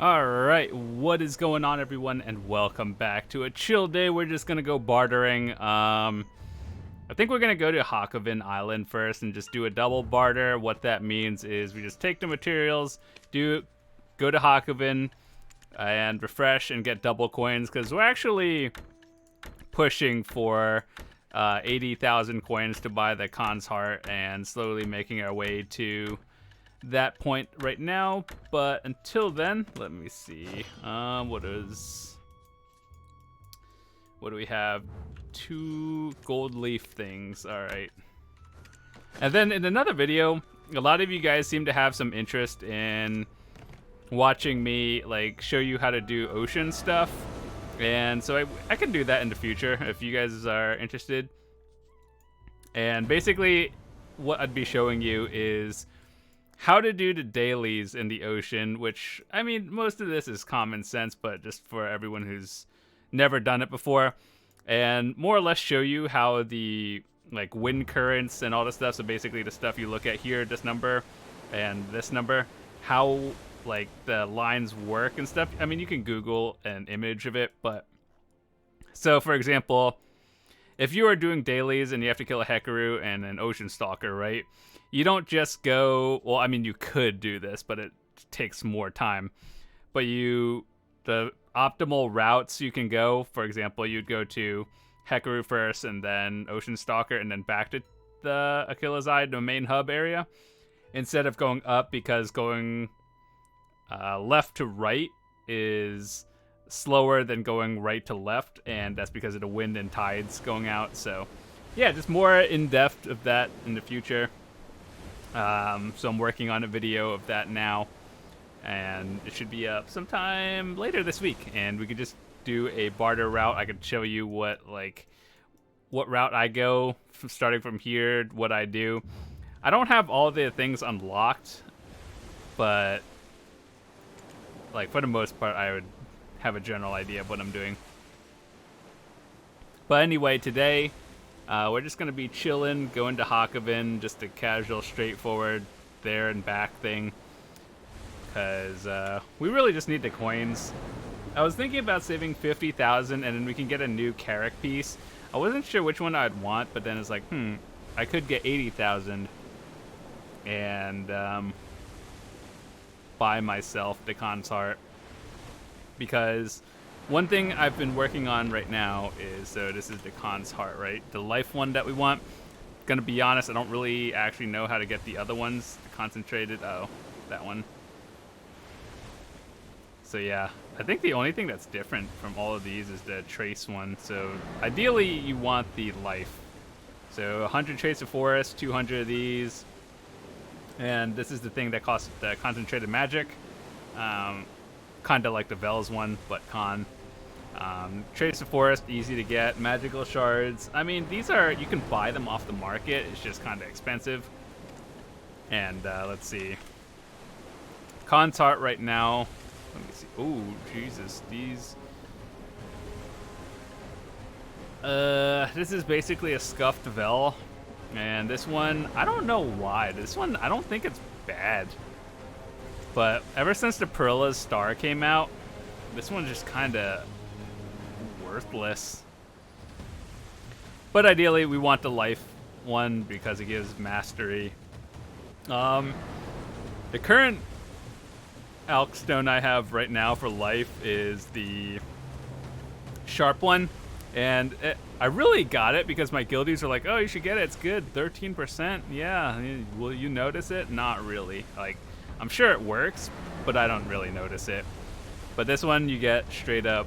Alright, what is going on everyone, and welcome back to a chill day. We're just gonna go bartering. I think we're gonna go to Hakoven Island first and just do a double barter. What that means is we just take the materials, go to Hakoven, and refresh and get double coins, because we're actually pushing for 80,000 coins to buy the Khan's Heart and slowly making our way to that point right now. But until then, let me see. What do we have? 2 gold leaf things. All right. And then in another video, a lot of you guys seem to have some interest in watching me like show you how to do ocean stuff, and so I can do that in the future if you guys are interested. And basically what I'd be showing you is how to do the dailies in the ocean, which, I mean, most of this is common sense, but just for everyone who's never done it before, and more or less show you how the like wind currents and all this stuff, so basically the stuff you look at here, this number and this number, how like the lines work and stuff. I mean, you can Google an image of it, but so for example, if you are doing dailies and you have to kill a Hekaroo and an Ocean Stalker, right? You don't just go, well, I mean, you could do this, but it takes more time. But the optimal routes you can go, for example, you'd go to Hekaroo first and then Ocean Stalker and then back to the Achilles Eye, the main hub area, instead of going up, because going left to right is slower than going right to left, and that's because of the wind and tides going out. So yeah, just more in depth of that in the future. So I'm working on a video of that now, and it should be up sometime later this week, and we could just do a barter route. I could show you what route I go starting from here, what I do. I don't have all the things unlocked, but like for the most part I would have a general idea of what I'm doing. But anyway, today we're just gonna be chilling, going to Hakoven, just a casual, straightforward there and back thing, because we really just need the coins. I was thinking about saving 50,000 and then we can get a new Carrack piece. I wasn't sure which one I'd want, but then it's like, I could get 80,000 and buy myself the Khan's Heart, because one thing I've been working on right now is, so this is the Khan's Heart, right? The life one that we want. Gonna be honest, I don't really actually know how to get the other ones. The concentrated, oh, that one. So yeah, I think the only thing that's different from all of these is the trace one. So ideally you want the life. So 100 trace of forest, 200 of these. And this is the thing that costs the concentrated magic. Kind of like the Vels one, but con. Trace of forest, easy to get. Magical shards, I mean, these are, you can buy them off the market, it's just kind of expensive. And let's see, Khan's Heart right now, let me see. Oh Jesus, these this is basically a scuffed Vel, and this one, I don't know why, this one I don't think it's bad, but ever since the Perilla's Star came out, this one's just kind of worthless. But ideally we want the life one because it gives mastery. The current Alkstone I have right now for life is the sharp one, and I really got it because my guildies are like, oh, you should get it, it's good, 13%. Yeah, will you notice it? Not really. Like, I'm sure it works, but I don't really notice it. But this one you get straight up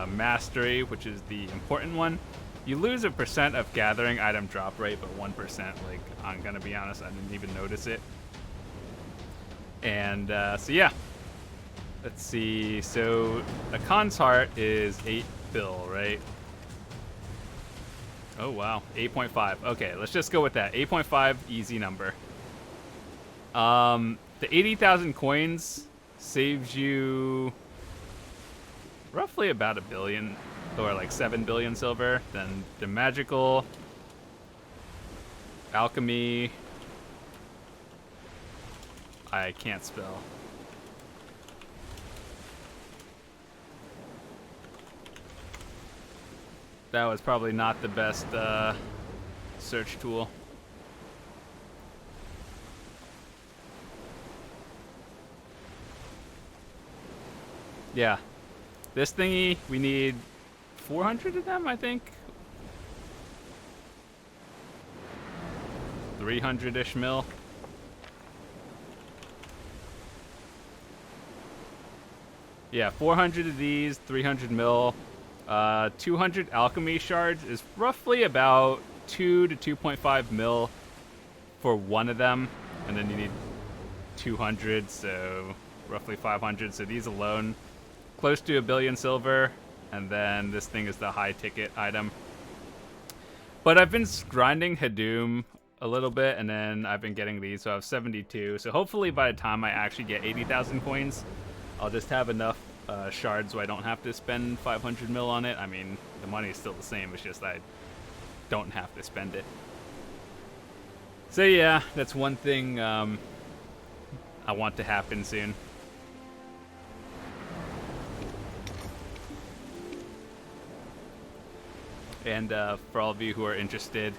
mastery, which is the important one. You lose a percent of gathering item drop rate, but 1%, like, I'm gonna be honest, I didn't even notice it. And so yeah, let's see, so the Khan's Heart is 8 bill, right? Oh wow, 8.5. Okay, let's just go with that. 8.5, easy number. The 80,000 coins saves you roughly about 1 billion, or like 7 billion silver. Then the magical, alchemy, I can't spell. That was probably not the best search tool. Yeah. This thingy, we need 400 of them, I think. 300-ish mil. Yeah, 400 of these, 300 mil. 200 alchemy shards is roughly about 2 to 2.5 mil for one of them. And then you need 200, so roughly 500. So these alone, close to 1 billion silver. And then this thing is the high ticket item. But I've been grinding Hadoom a little bit, and then I've been getting these, so I have 72. So hopefully by the time I actually get 80,000 coins, I'll just have enough shards so I don't have to spend 500 mil on it. I mean, the money is still the same, it's just I don't have to spend it. So yeah, that's one thing I want to happen soon. And for all of you who are interested,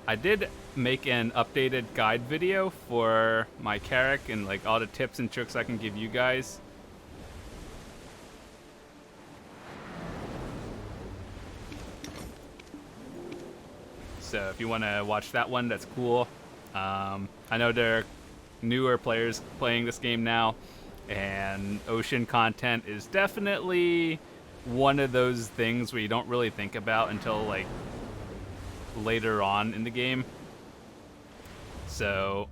I did make an updated guide video for my Carrack and like all the tips and tricks I can give you guys. So if you want to watch that one, that's cool. I know there are newer players playing this game now, and ocean content is definitely one of those things where you don't really think about until like later on in the game. So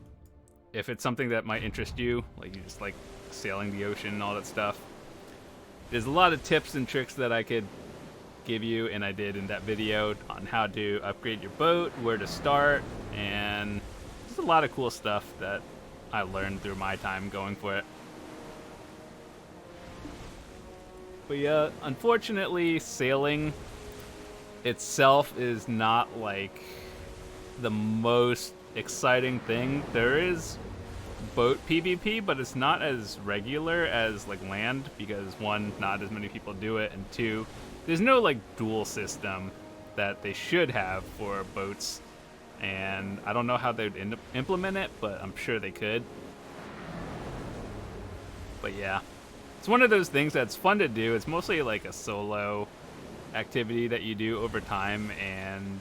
if it's something that might interest you, like you just like sailing the ocean and all that stuff, there's a lot of tips and tricks that I could give you, and I did in that video on how to upgrade your boat, where to start, and there's a lot of cool stuff that I learned through my time going for it. But yeah, unfortunately, sailing itself is not like the most exciting thing. There is boat PvP, but it's not as regular as like land, because one, not as many people do it, and two, there's no like duel system that they should have for boats, and I don't know how they'd implement it, but I'm sure they could. But yeah, it's one of those things that's fun to do. It's mostly like a solo activity that you do over time, and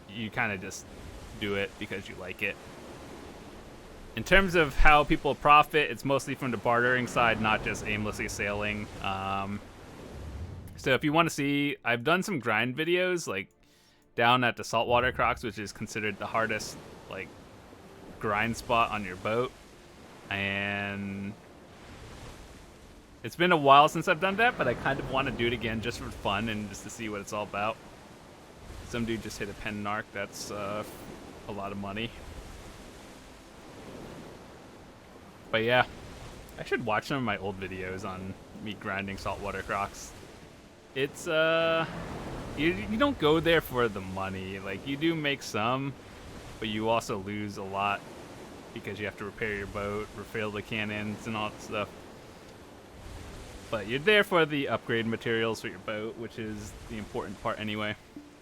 you kind of just do it because you like it. In terms of how people profit, it's mostly from the bartering side, not just aimlessly sailing. So if you want to see, I've done some grind videos, like down at the saltwater crocs, which is considered the hardest like grind spot on your boat, and it's been a while since I've done that, but I kind of want to do it again just for fun and just to see what it's all about. Some dude just hit a pen narc. That's a lot of money. But yeah, I should watch some of my old videos on me grinding saltwater crocs. It's you don't go there for the money. Like, you do make some, but you also lose a lot because you have to repair your boat, refill the cannons and all that stuff. But you're there for the upgrade materials for your boat, which is the important part anyway.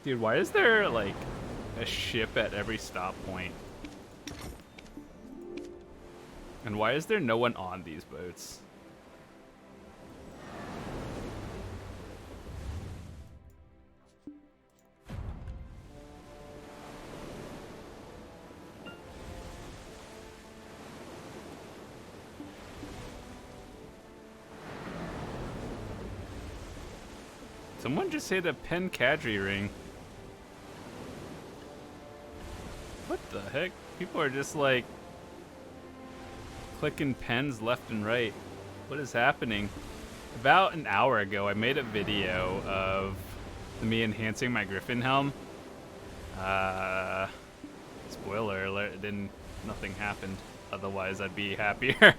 Dude, why is there like a ship at every stop point? And why is there no one on these boats? Someone just hit a pen cadry ring. What the heck? People are just like clicking pens left and right. What is happening? About an hour ago, I made a video of me enhancing my Griffin helm. Spoiler alert, nothing happened. Otherwise, I'd be happier.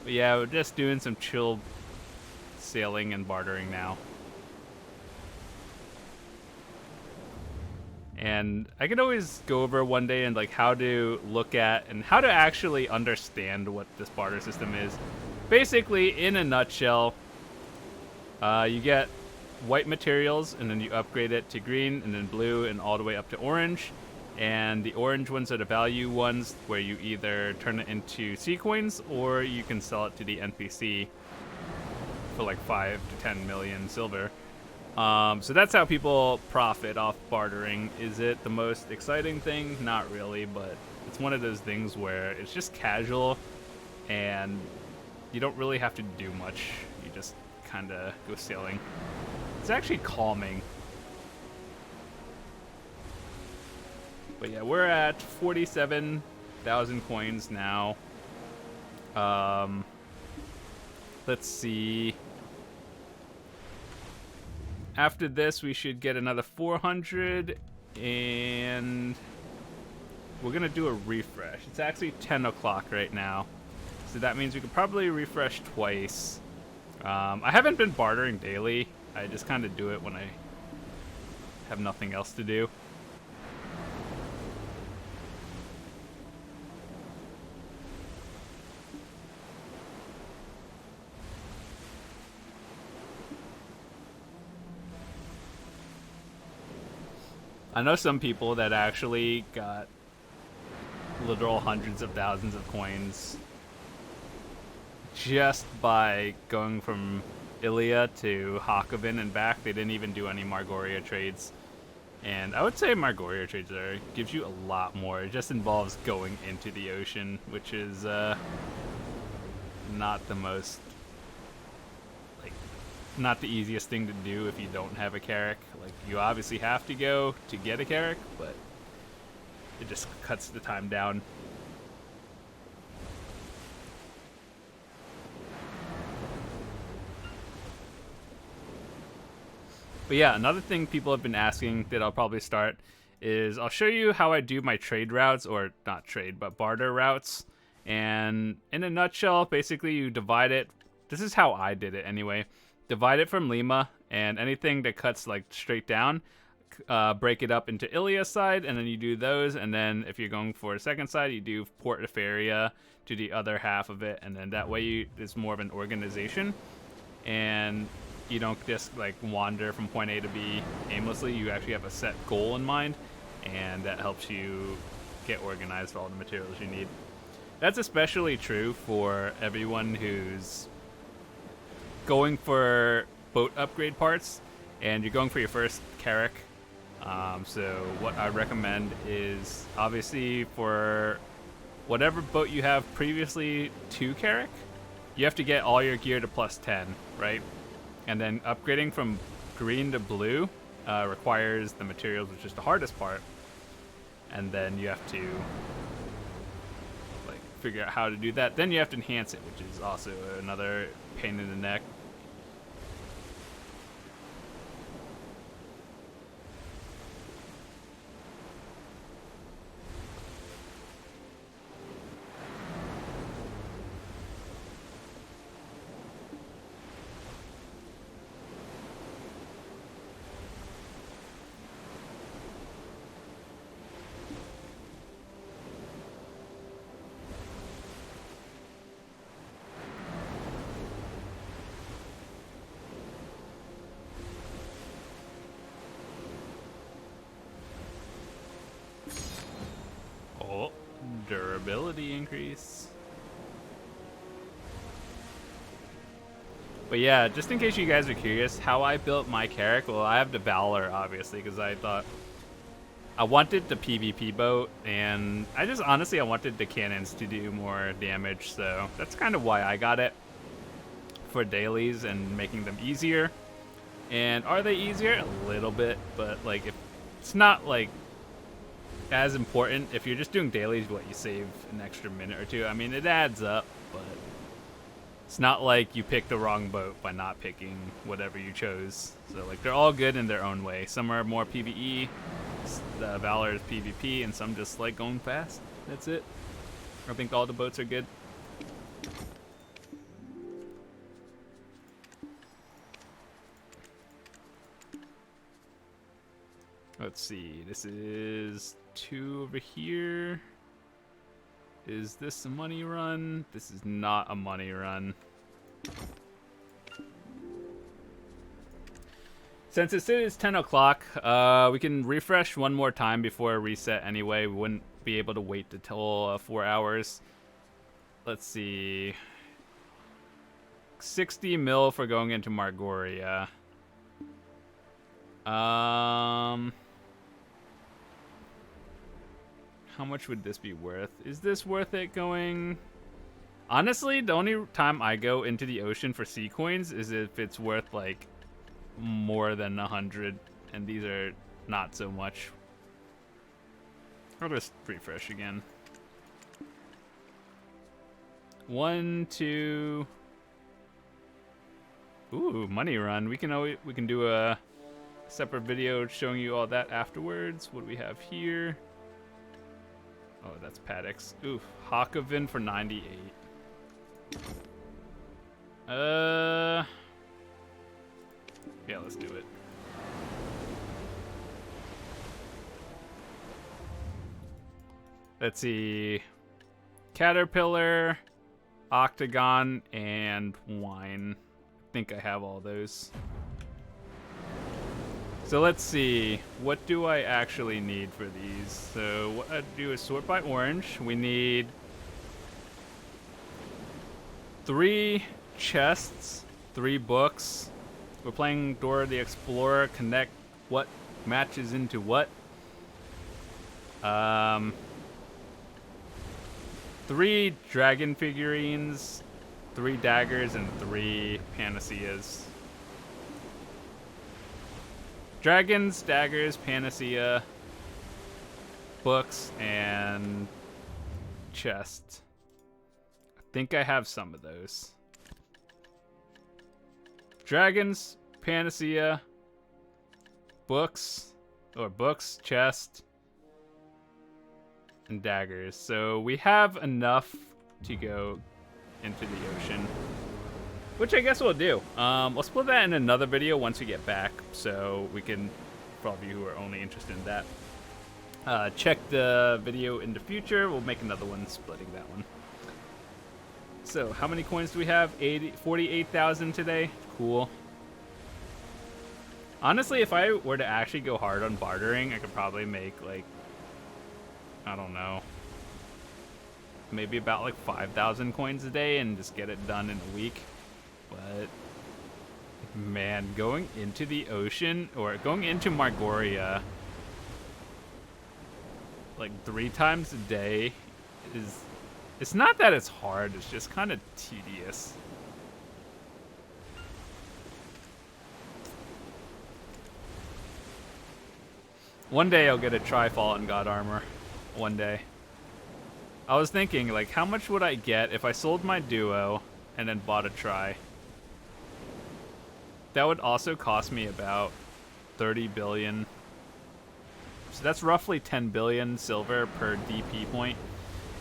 But yeah, we're just doing some chill sailing and bartering now. And I could always go over one day and like how to look at and how to actually understand what this barter system is. Basically, in a nutshell, you get white materials and then you upgrade it to green and then blue and all the way up to orange. And the orange ones are the value ones where you either turn it into C coins or you can sell it to the NPC for like 5 to 10 million silver. So that's how people profit off bartering. Is it the most exciting thing? Not really, but it's one of those things where it's just casual and you don't really have to do much. You just kind of go sailing. It's actually calming. But yeah, we're at 47,000 coins now. Let's see. After this, we should get another 400, and we're gonna do a refresh. It's actually 10 o'clock right now, so that means we could probably refresh twice. I haven't been bartering daily. I just kind of do it when I have nothing else to do. I know some people that actually got literal hundreds of thousands of coins just by going from Ilia to Hakoven and back. They didn't even do any Margoria trades. And I would say Margoria trades gives you a lot more. It just involves going into the ocean, which is not the most, like, not the easiest thing to do if you don't have a carrack. Like, you obviously have to go to get a carrack, but it just cuts the time down. But yeah, another thing people have been asking that I'll probably start is I'll show you how I do my trade routes, or not trade, but barter routes. And in a nutshell, basically you divide it. This is how I did it anyway. Divide it from Lima, and anything that cuts like straight down, break it up into Ilia's side, and then you do those. And then if you're going for a second side, you do Port of Feria to the other half of it, and then that way it's more of an organization. And you don't just like wander from point A to B aimlessly. You actually have a set goal in mind, and that helps you get organized for all the materials you need. That's especially true for everyone who's going for boat upgrade parts and you're going for your first carrack. So what I recommend is, obviously, for whatever boat you have previously to carrack, you have to get all your gear to +10, right? And then upgrading from green to blue requires the materials, which is the hardest part. And then you have to like figure out how to do that. Then you have to enhance it, which is also another pain in the neck. Oh, durability increase. But yeah, just in case you guys are curious how I built my carrack, well, I have the Valor, obviously, because I thought I wanted the PvP boat, and I just honestly I wanted the cannons to do more damage, so that's kind of why I got it for dailies and making them easier. And are they easier? A little bit, but like if it's not like as important. If you're just doing dailies, what, you save an extra minute or two. I mean, it adds up, but it's not like you picked the wrong boat by not picking whatever you chose. So like they're all good in their own way. Some are more PvE, the Valor is PvP, and some just like going fast. That's it. I think all the boats are good. Let's see. This is 2 over here. Is this a money run? This is not a money run. Since it is 10 o'clock, we can refresh one more time before a reset anyway. We wouldn't be able to wait until 4 hours. Let's see. 60 mil for going into Margoria. How much would this be worth? Is this worth it going? Honestly, the only time I go into the ocean for sea coins is if it's worth like more than 100, and these are not so much. I'll just refresh again. 1, 2. Ooh, money run. We can do a separate video showing you all that afterwards. What do we have here? Oh, that's paddocks. Ooh, Hakoven for 98. Yeah, let's do it. Let's see. Caterpillar, Octagon, and Wine. I think I have all those. So let's see. What do I actually need for these? So what I do is sort by orange. We need 3 chests, 3 books. We're playing Dora the Explorer. Connect what matches into what. 3 dragon figurines, 3 daggers, and 3 panaceas. Dragons, daggers, panacea, books, and chest. I think I have some of those. Dragons, panacea, books, chest, and daggers. So we have enough to go into the ocean, which I guess we'll do. We'll split that in another video once we get back, so we can, for all of you who are only interested in that, check the video in the future. We'll make another one splitting that one. So how many coins do we have? 48,000 today. Cool. Honestly, if I were to actually go hard on bartering, I could probably make like, I don't know, maybe about like 5,000 coins a day and just get it done in a week. But man, going into the ocean or going into Margoria like 3 times a day is, it's not that it's hard, it's just kind of tedious. One day I'll get a Trifall and God Armor. One day. I was thinking, like, how much would I get if I sold my duo and then bought a Tri? That would also cost me about 30 billion. So that's roughly 10 billion silver per DP point.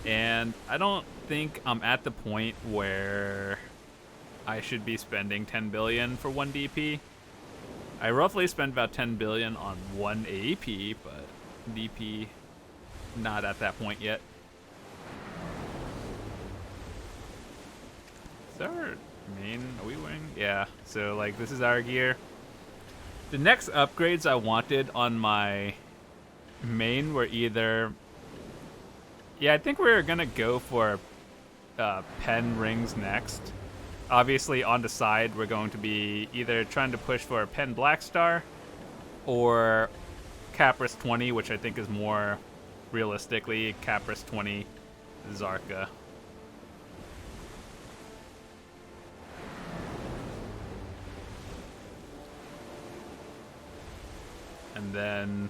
And I don't think I'm at the point where I should be spending 10 billion for 1 DP. I roughly spend about 10 billion on 1 AEP, but DP not at that point yet. Is that our main? Are we wearing? Yeah, so like this is our gear. The next upgrades I wanted on my main were either, yeah, I think we're gonna go for pen rings next. Obviously on the side we're going to be either trying to push for a pen black star or Capris 20, which I think is more realistically Capris 20 Zarka. And then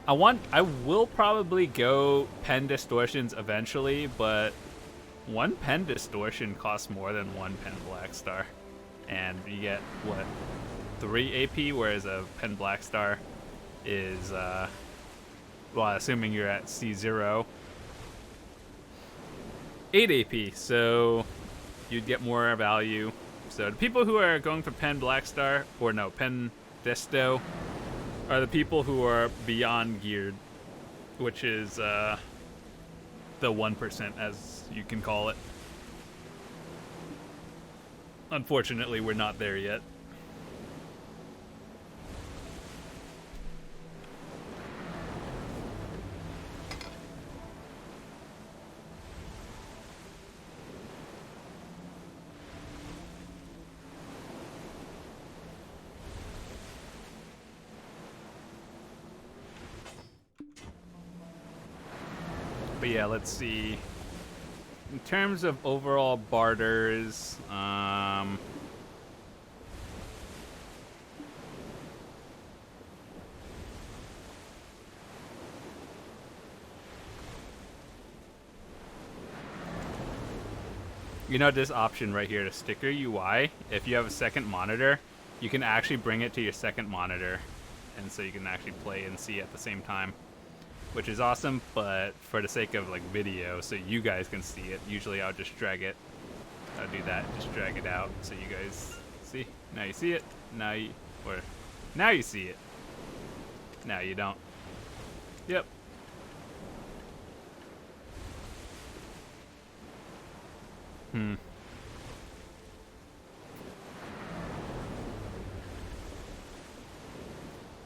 I will probably go pen distortions eventually, but 1 pen distortion costs more than 1 pen black star. And you get, what, 3 AP, whereas a pen black star is, well, assuming you're at C0, 8 AP, so you'd get more value. So the people who are going for pen black star, or no, pen disto, are the people who are beyond geared, which is the 1%, as you can call it. Unfortunately, we're not there yet. But yeah, let's see. In terms of overall barters, you know, this option right here, the sticker UI, if you have a second monitor, you can actually bring it to your second monitor, and so you can actually play and see at the same time, which is awesome. But for the sake of like video, so you guys can see it, usually I'll just drag it. I'll do that, just drag it out so you guys see. Now you see it. Now you see it. Now you don't. Yep.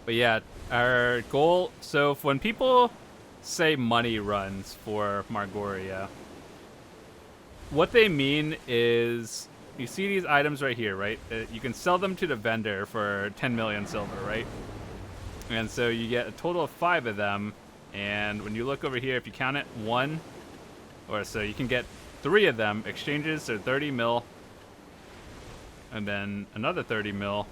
But yeah, our goal, so when people say money runs for Margoria, what they mean is, you see these items right here, right? You can sell them to the vendor for 10 million silver, right? And so you get a total of 5 of them, and when you look over here, if you count it, 1, or so you can get 3 of them. Exchanges are 30 mil, and then another 30 mil.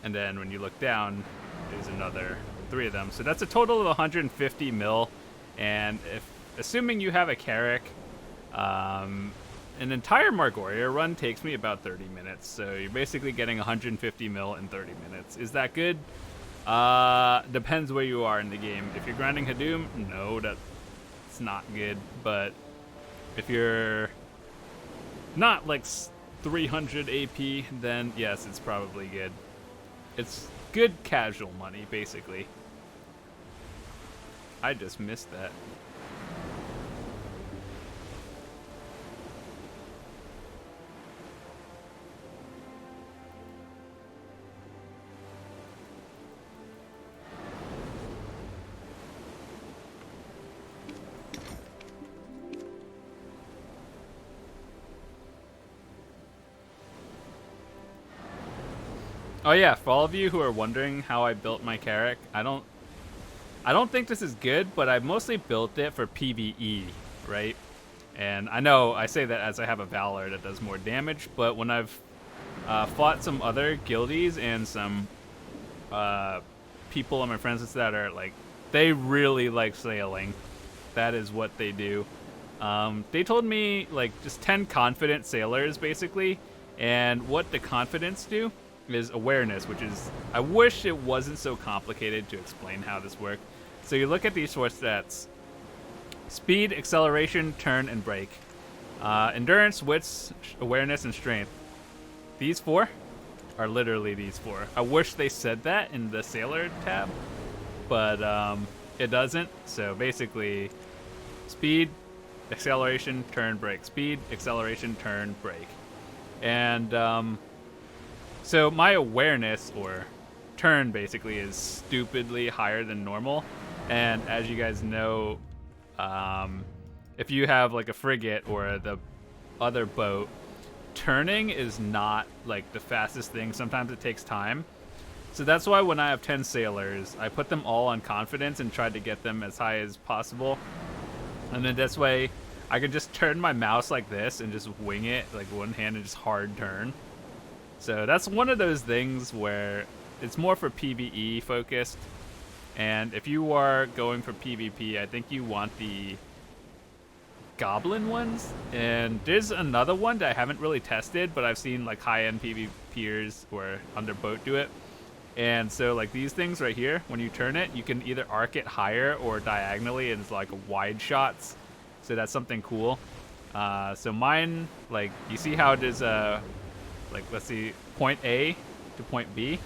And then when you look down, there's another 3 of them. So that's a total of 150 mil. And assuming you have a Carrack, an entire Margoria run takes me about 30 minutes. So you're basically getting 150 mil in 30 minutes. Is that good? Depends where you are in the game. If you're grinding Hadoom, no, that's not good. But if you're not like 300 AP, then yes, it's probably good. It's good casual money, basically. I just missed that. Oh yeah, for all of you who are wondering how I built my Carrack, I don't think this is good, but I mostly built it for PvE, right? And I know I say that as I have a Valor that does more damage, but when I've fought some other guildies and some people on my friends that are like, they really like sailing. That is what they do. They told me like just 10 confident sailors basically, and what the confidents do is awareness, which is, I wish it wasn't so complicated to explain how this works. So you look at these 4 stats: speed, acceleration, turn, and brake. Endurance, wits, awareness, and strength. These 4 are literally these 4. I wish they said that in the sailor tab, but it doesn't. So basically, speed, acceleration, turn, brake. Speed, acceleration, turn, brake. And so my awareness, or turn, basically is stupidly higher than normal. And as you guys know, if you have like a frigate or the other boat, turning is not like the fastest thing. Sometimes it takes time. So that's why when I have 10 sailors, I put them all on confidence and try to get them as high as possible. And then this way I can just turn my mouse like this and just wing it, like one hand and just hard turn. So that's one of those things where it's more for PvE focused. And if you are going for PvP, I think you want the goblin ones. And there's another one that I haven't really tested, but I've seen like high-end PvPers or on their boat do it. And so like these things right here, when you turn it, you can either arc it higher or diagonally, and it's like wide shots. So that's something cool. So mine, like, you see how it is like, let's see, point A to point B.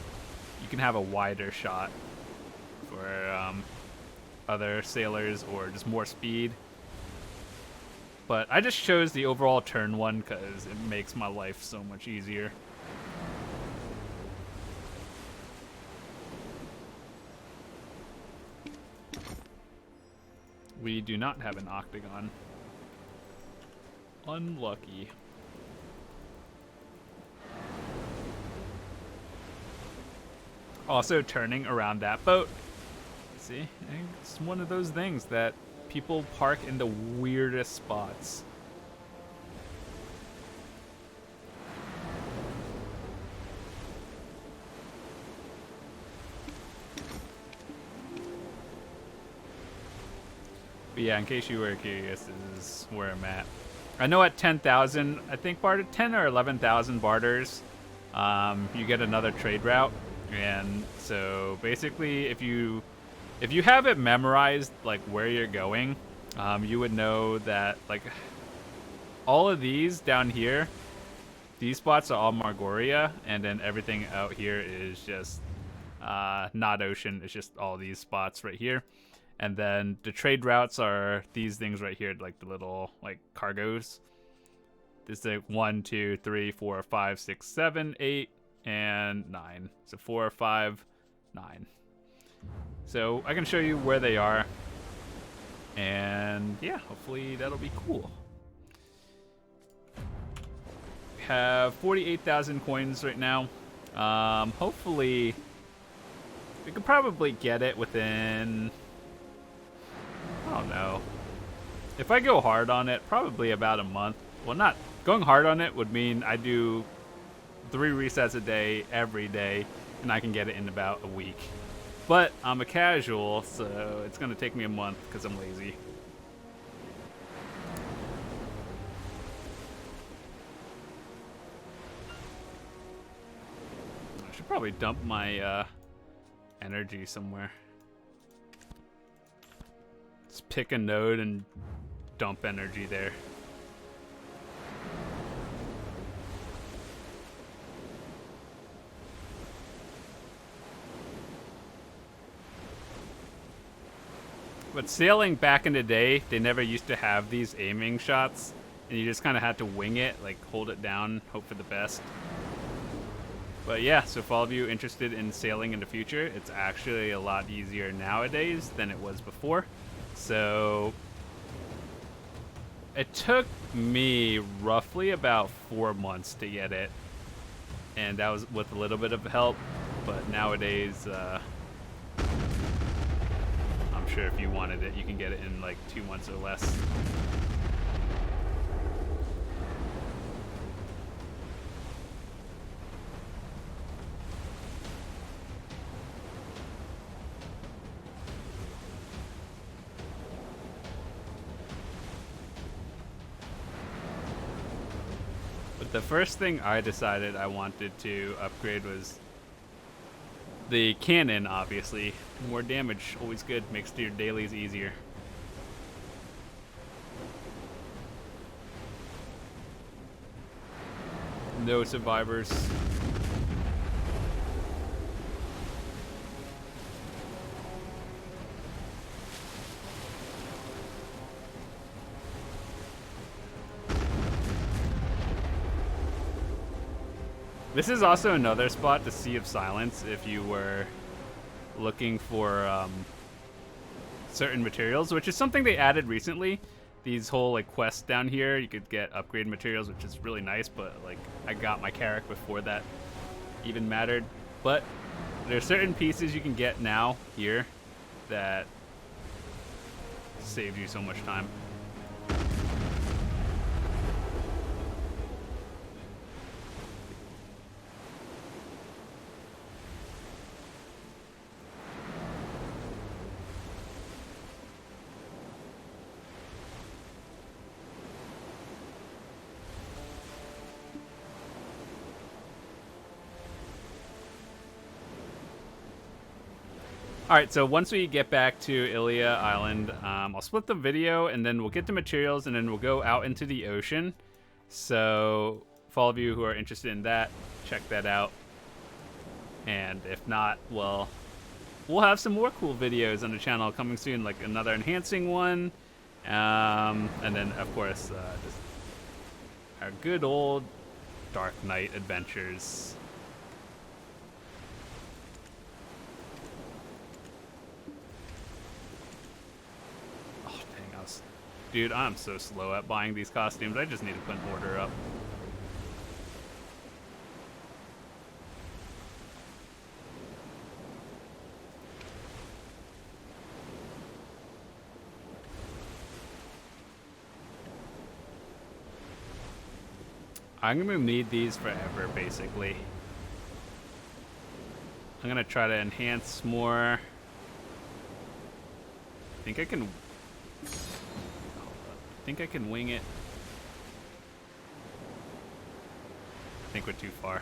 you can have a wider shot for other sailors or just more speed. But I just chose the overall turn one because it makes my life so much easier. We do not have an octagon. Unlucky. Also turning around that boat. See, it's one of those things that people park in the weirdest spots. But yeah, in case you were curious, this is where I'm at. I know at 10,000, I think 10 or 11,000 barters, you get another trade route. And so basically, if you have it memorized, like where you're going, you would know that like all of these down here, these spots are all Margoria, and then everything out here is just not ocean. It's just all these spots right here. And then the trade routes are these things right here, like the little like cargoes. This is like 1, 2, 3, 4, 5, 6, 7, 8, and 9. So 4, 5, 9. So I can show you where they are. And yeah, hopefully that'll be cool. We have 48,000 coins right now. Hopefully we could probably get it within, I don't know. If I go hard on it, probably about a month. Well, not going hard on it would mean I do 3 resets a day, every day, and I can get it in about a week. But I'm a casual, so it's going to take me a month because I'm lazy. I should probably dump my energy somewhere. Just pick a node and dump energy there. But sailing back in the day, they never used to have these aiming shots, and you just kind of had to wing it, like hold it down, hope for the best. But yeah, so for all of you interested in sailing in the future, it's actually a lot easier nowadays than it was before. So it took me roughly about 4 months to get it, and that was with a little bit of help. But nowadays, I'm sure if you wanted it, you can get it in like 2 months or less. But the first thing I decided I wanted to upgrade was the cannon, obviously. More damage, always good. Makes your dailies easier. No survivors. This is also another spot to Sea of Silence if you were looking for certain materials, which is something they added recently. These whole like quests down here, you could get upgrade materials, which is really nice, but like I got my character before that even mattered. But there's certain pieces you can get now here that save you so much time. Alright, so once we get back to Ilia Island, I'll split the video and then we'll get the materials and then we'll go out into the ocean. So for all of you who are interested in that, check that out. And if not, well, we'll have some more cool videos on the channel coming soon, like another enhancing one. And then, of course, just our good old Dark Knight adventures. Oh, dang, dude, I'm so slow at buying these costumes. I just need to put an order up. I'm gonna need these forever, basically. I'm gonna try to enhance more. I think I can wing it. I think we're too far.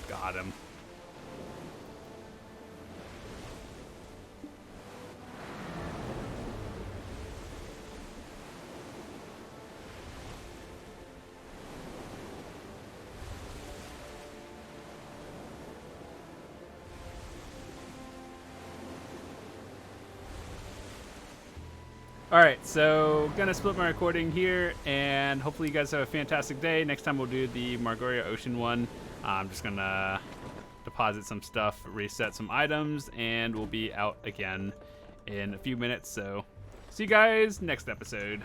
Got him. Alright, so gonna split my recording here, and hopefully you guys have a fantastic day. Next time we'll do the Margoria Ocean one. I'm just gonna deposit some stuff, reset some items, and we'll be out again in a few minutes. So see you guys next episode.